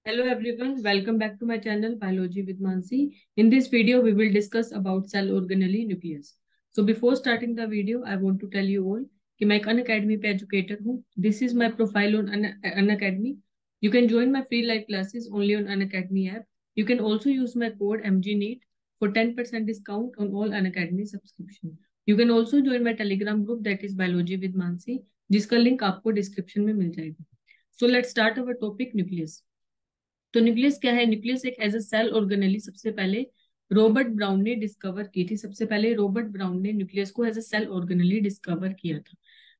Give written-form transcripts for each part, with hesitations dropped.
Hello everyone, welcome back to my channel Biology with Mansi. In this video, we will discuss about cell organelle nucleus. So before starting the video, I want to tell you all कि मैं एक Unacademy पे educator हूँ. This is my profile on Unacademy. You can join my free live classes only on Unacademy app. You can also use my code MGNEET for 10% discount on all Unacademy subscription. You can also join my Telegram group that is Biology with Mansi, जिसका link आपको description में मिल जाएगा. So let's start our topic nucleus. तो nucleus क्या है? Nucleus एक as a cell organelle सबसे पहले रॉबर्ट ब्राउन ने डिस्कवर की थी. सबसे पहले रॉबर्ट ब्राउन ने न्यूक्लियस को as a cell organelle discover किया था.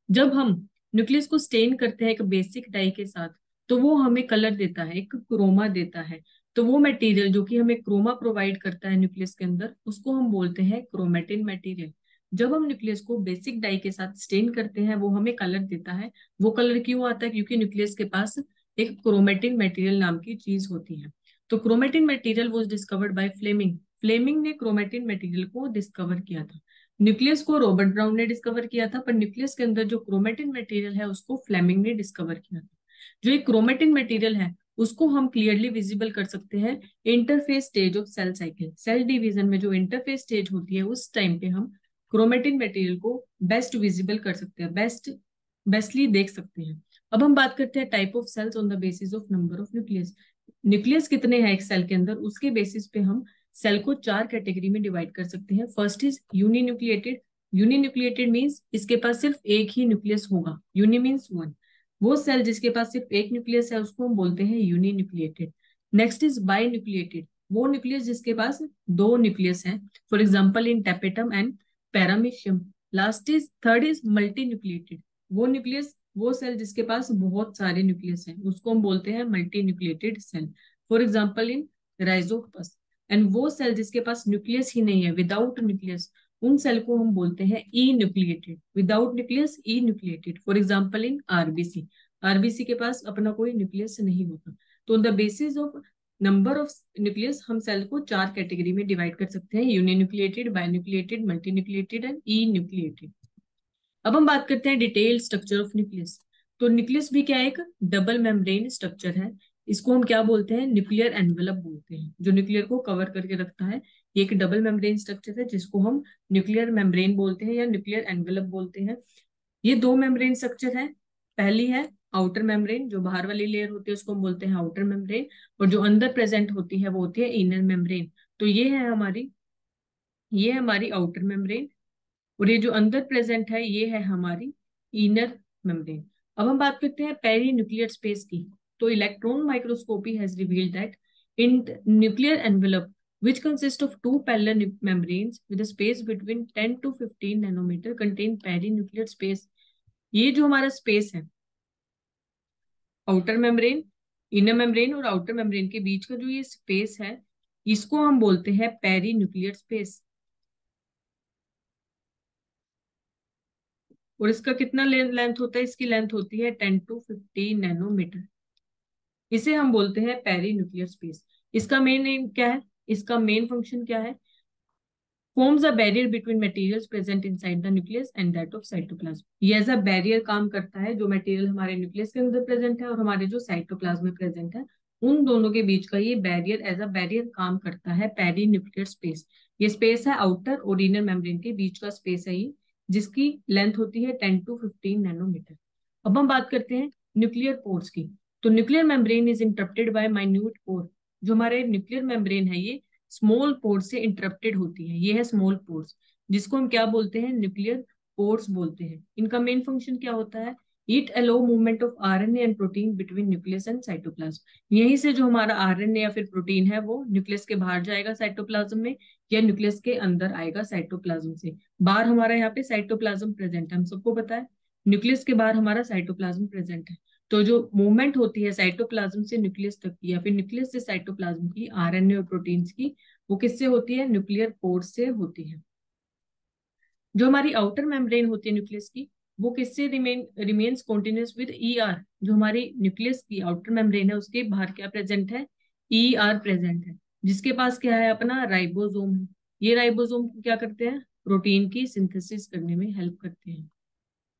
जब हम न्यूक्लियस को स्टेन करते हैं एक बेसिक डाई के साथ, तो वो हमें कलर देता है, एक क्रोमा देता है. तो वो मटेरियल जो कि हमें क्रोमा प्रोवाइड करता है न्यूक्लियस के अंदर, उसको हम बोलते हैं क्रोमेटिन मटेरियल. जब हम न्यूक्लियस को बेसिक डाई के साथ स्टेन करते हैं, वो हमें कलर देता है. वो कलर क्यों आता है? क्योंकि न्यूक्लियस के पास एक क्रोमेटिन मटेरियल नाम की चीज होती है. तो chromatin material was discovered by Fleming. Fleming ने क्रोमेटिन मटेरियल को डिस्कवर किया था. न्यूक्लियस को रॉबर्ट ब्राउन ने डिस्कवर किया था, पर न्यूक्लियस के अंदर जो क्रोमेटिन मटेरियल है उसको फ्लेमिंग ने डिस्कवर किया था. जो एक क्रोमेटिन मटेरियल है उसको हम क्लियरली विजिबल कर सकते हैं interphase stage of cell cycle. Cell division में जो इंटरफेस स्टेज होती है उस टाइम पे हम क्रोमेटिन मटेरियल को बेस्ट विजिबल कर सकते हैं, बेस्टली देख सकते हैं. अब हम बात करते हैं type of cells on the basis of number of nucleus. Nucleus कितने हैं एक सेल के अंदर, उसके बेसिस पे हम सेल को 4 कैटेगरी में डिवाइड कर सकते हैं. First is uninucleated. Uninucleated means इसके पास सिर्फ एक ही न्यूक्लियस होगा. Uni means one. वो सेल जिसके पास सिर्फ एक न्यूक्लियस है उसको हम बोलते हैं uninucleated. Next is by nucleated. वो न्यूक्लियस जिसके पास दो न्यूक्लियस हैं, for example in tapetum and paramecium. Last is third is multi nucleated. वो सेल जिसके पास बहुत सारे न्यूक्लियस हैं उसको हम बोलते हैं multi nucleated cell, for example in Rhizopus. And वो सेल जिसके पास न्यूक्लियस ही नहीं है, विदाउट न्यूक्लियस, उन सेल को हम बोलते हैं enucleated. Without nucleus enucleated, for example in RBC. RBC के पास अपना कोई न्यूक्लियस नहीं होता. तो on the basis of number of nucleus हम सेल को 4 कैटेगरी में डिवाइड कर सकते हैं: uninucleated, binucleated, multinucleated and enucleated. अब हम बात करते हैं डिटेल स्ट्रक्चर ऑफ न्यूक्लियस. तो न्यूक्लियस भी क्या है? एक डबल मेम्ब्रेन स्ट्रक्चर है. इसको हम क्या बोलते हैं? न्यूक्लियर एनवेलप बोलते हैं. जो न्यूक्लियर को कवर करके रखता है, ये एक डबल मेम्ब्रेन स्ट्रक्चर है जिसको हम न्यूक्लियर मेम्ब्रेन बोलते हैं या न्यूक्लियर एनवेलप बोलते हैं. ये दो मेम्ब्रेन स्ट्रक्चर है. पहली है आउटर मेम्ब्रेन, जो बाहर वाली लेयर होती है उसको हम बोलते हैं आउटर मेम्ब्रेन, और जो अंदर प्रेजेंट होती है वो होती है इनर मेम्ब्रेन. तो ये है हमारी आउटर मेम्ब्रेन, और ये जो अंदर प्रेजेंट है ये है हमारी इनर मेम्ब्रेन. अब हम बात करते हैं पेरी न्यूक्लियर स्पेस की. तो electron microscopy has revealed that in nuclear envelope which consists of two parallel membranes with a space between 10 to 15 nanometer contain perinuclear space. ये जो हमारा स्पेस है, आउटर मेम्ब्रेन, इनर मेम्ब्रेन और outer membrane के बीच का जो ये स्पेस है, इसको हम बोलते हैं पेरीन्यूक्लियर स्पेस. और इसका कितना लेंथ होता है? इसकी लेंथ होती है 10 to 15 नैनोमीटर. इसे हम बोलते हैं पेरी न्यूक्लियर स्पेस. इसका मेन एम क्या है? इसका मेन फंक्शन क्या है? Forms a barrier between materials present inside the nucleus and that of cytoplasm. ये एज अ बैरियर काम करता है. जो मटेरियल हमारे न्यूक्लियस के अंदर प्रेजेंट है और हमारे जो साइटोप्लाज्म में प्रेजेंट है, उन दोनों के बीच का ये बैरियर एज अ बैरियर काम करता है. पेरी न्यूक्लियर स्पेस ये स्पेस है, आउटर और इनर मेम्ब्रेन के बीच का स्पेस है ये, जिसकी लेंथ होती है 10 to 15 नैनोमीटर. अब हम बात करते हैं न्यूक्लियर पोर्स की. तो nuclear membrane is interrupted by minute pore. जो हमारे न्यूक्लियर मेम्ब्रेन है ये स्मॉल पोर्स से इंटरप्टेड होती है. ये है स्मॉल पोर्स, जिसको हम क्या बोलते हैं? न्यूक्लियर पोर्स बोलते हैं. इनका मेन फंक्शन क्या होता है? It allow movement of RNA and protein between nucleus and cytoplasm. यहीं से जो हमारा आरएनए या फिर प्रोटीन है वो न्यूक्लियस के बाहर जाएगा साइटोप्लाज्म में, या न्यूक्लियस के अंदर आएगा साइटोप्लाज्म से. बाहर हमारा यहाँ पे साइटोप्लाज्म प्रेजेंट है, हम सबको पता है. न्यूक्लियस के बाहर हमारा साइटोप्लाज्म प्रेजेंट है. तो जो मूवमेंट होती है साइटोप्लाज्म से न्यूक्लियस तक की, या फिर न्यूक्लियस से साइटोप्लाज्म की, आरएनए और प्रोटीन्स की, वो किससे होती है? न्यूक्लियर पोर से होती है. जो हमारी आउटर मेम्ब्रेन होती है न्यूक्लियस की, वो किससे remains continuous with E R. जो हमारी न्यूक्लियस की आउटर मेम्ब्रेन है उसके बाहर क्या प्रेजेंट है? ई आर प्रेजेंट है, जिसके पास क्या है? अपना राइबोसोम है. ये राइबोसोम क्या करते हैं? प्रोटीन की सिंथेसिस करने में हेल्प करते हैं.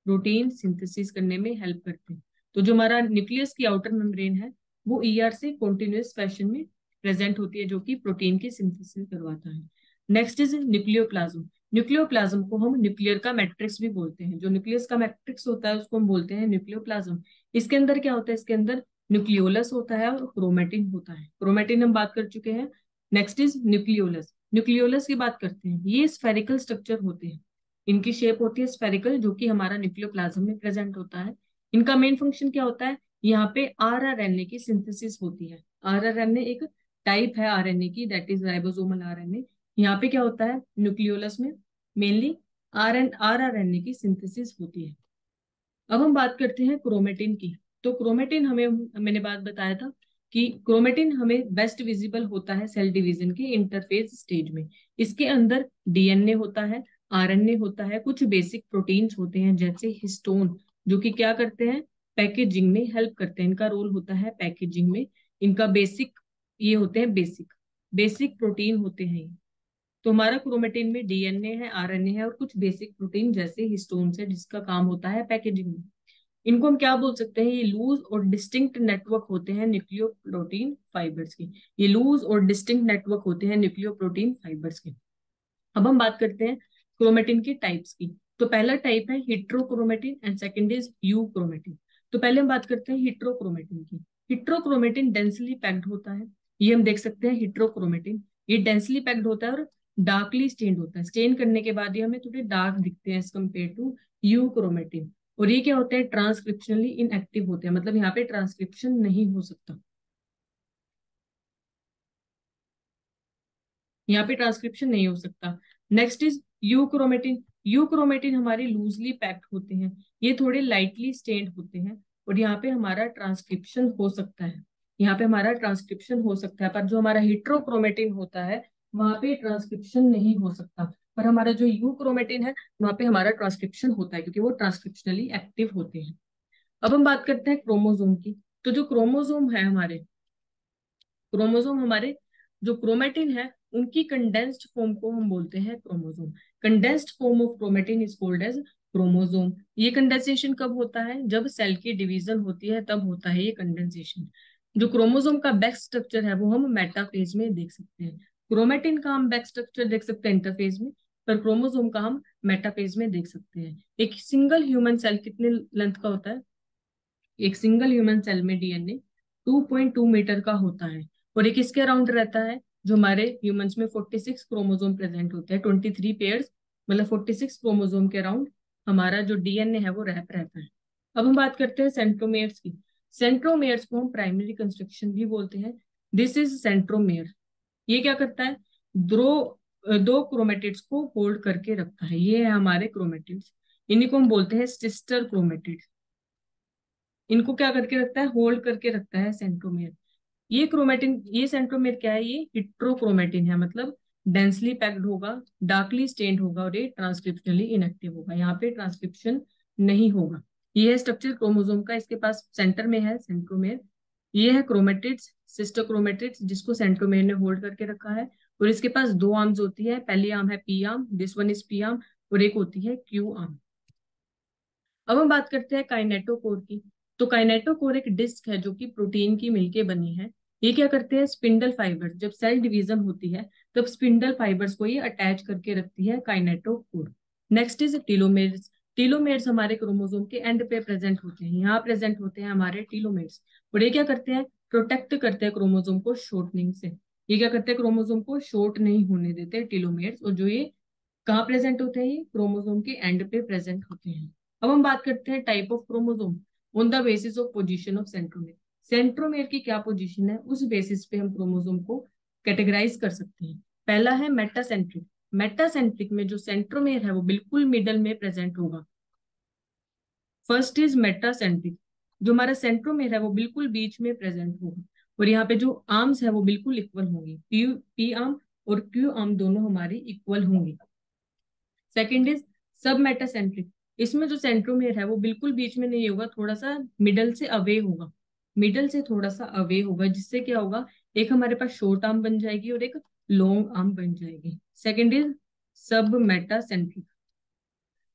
प्रोटीन सिंथेसिस करने में हेल्प करते हैं. तो जो हमारा न्यूक्लियस की आउटर मेम्ब्रेन है वो ईआर से कॉन्टिन्यूअस फैशन में प्रेजेंट होती है, जो कि प्रोटीन की सिंथेसिस करवाता है। Next is nucleoplasm. न्यूक्लियोप्लाज्म को हम न्यूक्लियर का मैट्रिक्स भी बोलते हैं। जो न्यूक्लियस का मैट्रिक्स होता है उसको हम बोलते हैं न्यूक्लियोप्लाज्म। इसके अंदर क्या होता है? इसके अंदर न्यूक्लियोलस होता है और क्रोमेटिन होता है। क्रोमेटिन हम बात कर चुके हैं। Next is nucleolus. न्यूक्लियोलस की बात करते हैं। ये स्फेरिकल स्ट्रक्चर होते हैं, इनकी शेप होती है स्फेरिकल, जो कि हमारा न्यूक्लियोप्लाज्म में प्रेजेंट होता है। इनका मेन फंक्शन क्या होता है? यहाँ पे आरआरएनए की सिंथेसिस होती है। आरआरएनए एक टाइप है आरएनए की, दैट इज राइबोसोमल आरएनए। यहाँ पे क्या होता है? न्यूक्लियोलस में मेनली आरआरएनए की सिंथेसिस होती है। अब हम बात करते हैं क्रोमेटिन की। तो क्रोमेटिन हमें, मैंने बात बताया था कि क्रोमेटिन हमें बेस्ट विजिबल होता है सेल डिवीजन के इंटरफेज स्टेज में। इसके अंदर डीएनए होता है, आरएनए होता है, कुछ बेसिक प्रोटीन्स होते हैं जैसे हिस्टोन, जो कि क्या करते हैं? पैकेजिंग में हेल्प करते हैं। इनका रोल होता है पैकेजिंग में। इनका बेसिक, ये होते हैं बेसिक बेसिक प्रोटीन होते हैं ये। तो हमारा क्रोमेटिन में डीएनए है, आरएनए है और कुछ बेसिक प्रोटीन जैसे हिस्टोन्स है, जिसका काम होता है पैकेजिंग में। इनको हम क्या बोल सकते हैं? ये लूज और डिस्टिंक्ट नेटवर्क होते हैं न्यूक्लियोप्रोटीन फाइबर्स के। ये लूज और डिस्टिंक्ट नेटवर्क होते हैं न्यूक्लियोप्रोटीन फाइबर्स के। अब हम बात करते हैं क्रोमेटिन के टाइप्स की। तो पहला टाइप है हिट्रोक्रोमेटिन एंड सेकंड इज यूक्रोमेटिन। तो पहले हम बात करते हैं हिट्रोक्रोमेटिन की। हिट्रोक्रोमेटिन डेंसली पैक्ड होता है। ये हम देख सकते हैं हिट्रोक्रोमेटिन, ये डेंसली पैक्ड होता है और डार्कली स्टेन्ड होता है। स्टेन करने के बाद ये हमें थोड़े डार्क दिखते हैं एज कम्पेयर टू यूक्रोमेटिन। और ये क्या होते हैं? ट्रांसक्रिप्शनली इनएक्टिव होते हैं, मतलब यहाँ पे ट्रांसक्रिप्शन नहीं हो सकता। यहाँ पे ट्रांसक्रिप्शन नहीं हो सकता। Next is euchromatin. यूक्रोमेटिन हमारे लूजली पैक्ड होते हैं, ये थोड़े लाइटली स्टेन्ड होते हैं और यहाँ पे हमारा ट्रांसक्रिप्शन हो सकता है। यहाँ पे हमारा ट्रांसक्रिप्शन हो सकता है, पर जो हमारा हिट्रोक्रोमेटिन होता है वहां पे ट्रांसक्रिप्शन नहीं हो सकता। पर हमारा जो यूक्रोमेटिन है वहां पे हमारा ट्रांसक्रिप्शन होता है, क्योंकि वो ट्रांसक्रिप्शनली एक्टिव होते हैं। अब हम बात करते हैं क्रोमोजोम की। तो जो क्रोमोजोम है हमारे, क्रोमोसोम हमारे, जो क्रोमेटिन है उनकी कंडेंस्ड फॉर्म को हम बोलते हैं chromosome. Condensed form of chromatin is called as chromosome. ये कंडेंसेशन कब होता है? जब सेल की डिवीजन होती है तब होता है ये कंडेंसेशन। जो क्रोमोसोम का बैक स्ट्रक्चर है वो हम मेटाफेज में देख सकते हैं। क्रोमेटिन का हम बैक स्ट्रक्चर देख सकते हैं इंटरफेज में, पर क्रोमोसोम का हम मेटाफेज में देख सकते हैं। एक सिंगल ह्यूमन सेल कितने लेंथ का होता है? एक सिंगल ह्यूमन सेल में डीएनए 2.2 मीटर का होता है। और ये किसके अराउंड रहता है? जो हमारे ह्यूमंस में 46 क्रोमोसोम प्रेजेंट होते हैं, 23 पेयर्स, मतलब 46 क्रोमोसोम के अराउंड हमारा जो डीएनए है वो रैप रहता है। अब हम बात करते हैं सेंट्रोमेयर्स की। सेंट्रोमेयर्स को हम प्राइमरी कंस्ट्रक्शन भी बोलते हैं। This is centromere. ये क्या करता है? दो क्रोमेटिड्स को होल्ड करके रखता है। ये है हमारे क्रोमेटिड्स, इन्हीं को हम बोलते हैं सिस्टर क्रोमेटिड्स। इनको क्या करके रखता है? होल्ड करके रखता है सेंट्रोमेयर। ये क्रोमेटिन, ये सेंट्रोमेयर क्या है? ये हिट्रोक्रोमेटिन है, मतलब डेंसली पैक्ड होगा, डार्कली स्टेन्ड होगा और ये ट्रांसक्रिप्शनली इनएक्टिव होगा। यहाँ पे ट्रांसक्रिप्शन नहीं होगा। ये है स्ट्रक्चर क्रोमोसोम का। इसके पास सेंटर में है सेंट्रोमेयर। ये है क्रोमेटिड्स, सिस्टर क्रोमेटिड्स, जिसको सेंट्रोमेयर ने होल्ड करके रखा है। और इसके पास दो आर्म्स होती है। पहली आर्म है P arm, this one is P arm, और एक होती है क्यू आर्म। अब हम बात करते हैं काइनेटोकोर की। तो काइनेटोकोर एक डिस्क है जो कि प्रोटीन की मिलके बनी है। ये क्या करते हैं? स्पिंडल फाइबर्स, जब सेल डिवीजन होती है तब स्पिंडल फाइबर्स को ये अटैच करके रखती है kinetochore. Next is telomeres. Telomeres हमारे क्रोमोसोम के एंड पे प्रेजेंट होते हैं। यहाँ प्रेजेंट होते हैं हमारे टीलोमेर्स। और ये क्या करते हैं? प्रोटेक्ट करते हैं क्रोमोसोम को शॉर्टनिंग से। ये क्या करते हैं? क्रोमोसोम को शॉर्ट नहीं होने देते टीलोमेर्स। और जो ये कहाँ प्रेजेंट होते हैं? ये क्रोमोसोम के एंड पे प्रेजेंट होते हैं। अब हम बात करते हैं type of chromosome on the basis of position of centromere. Centromere की क्या पोजीशन है, उस बेसिस पे हम क्रोमोसोम को कैटेगराइज कर सकते हैं। पहला है मेटासेंट्रिक। मेटासेंट्रिक में जो सेंट्रोमेयर है वो बिल्कुल मिडल में प्रेजेंट होगा। First is metacentric. जो हमारा सेंट्रोमेयर है वो बिल्कुल बीच में प्रेजेंट होगा। और यहाँ पे जो आर्म्स है वो बिल्कुल इक्वल होंगी। पी आर्म और क्यू आर्म दोनों हमारी इक्वल होंगी। सेकेंड इज सब मेटासेंट्रिक। इसमें जो सेंट्रोमेयर है वो बिल्कुल बीच में नहीं होगा, थोड़ा सा मिडल से अवे होगा। मिडल से थोड़ा सा अवे होगा, जिससे क्या होगा? एक हमारे पास शॉर्ट आर्म बन जाएगी और एक लॉन्ग आर्म बन जाएगी। सेकेंड इज सब metacentric.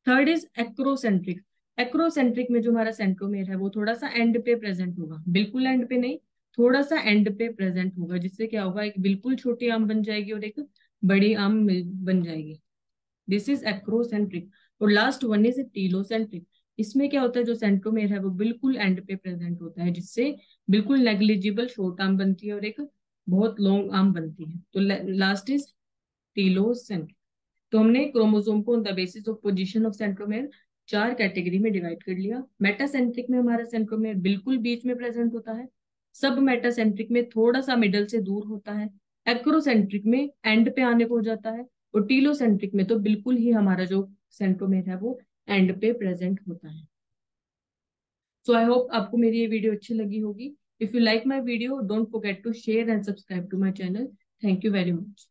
Third is acrocentric. Acrocentric में जो हमारा सेंट्रोमेयर है वो थोड़ा सा एंड पे प्रेजेंट होगा, बिल्कुल एंड पे नहीं, थोड़ा सा एंड पे प्रेजेंट होगा, जिससे क्या होगा, एक बिल्कुल छोटी आर्म बन जाएगी और एक बड़ी आर्म बन जाएगी। This is acrocentric. और लास्ट वन इज टीलोसेंट्रिक। इसमें क्या होता है, जो सेंट्रोमेयर है वो बिल्कुल एंड पे प्रेजेंट होता है, जिससे बिल्कुल नेग्लिजिबल शॉर्ट आर्म बनती है और एक बहुत लॉन्ग आर्म बनती है। तो लास्ट इज टीलोसेंट्रिक। तो हमने क्रोमोसोम को on the basis of position of centromere चार कैटेगरी में डिवाइड कर लिया। मेटासेंट्रिक में हमारा सेंट्रोमेयर बिल्कुल बीच में प्रेजेंट होता है। सब मेटासेंट्रिक में थोड़ा सा मिडल से दूर होता है। एक्रोसेंट्रिक में एंड पे आने को हो जाता है। और टीलोसेंट्रिक में तो बिल्कुल ही हमारा जो सेंट्रोमेयर है वो एंड पे प्रेजेंट होता है। सो आई होप आपको मेरी ये वीडियो अच्छी लगी होगी। If you like my video, don't forget to share and subscribe to my channel. Thank you very much.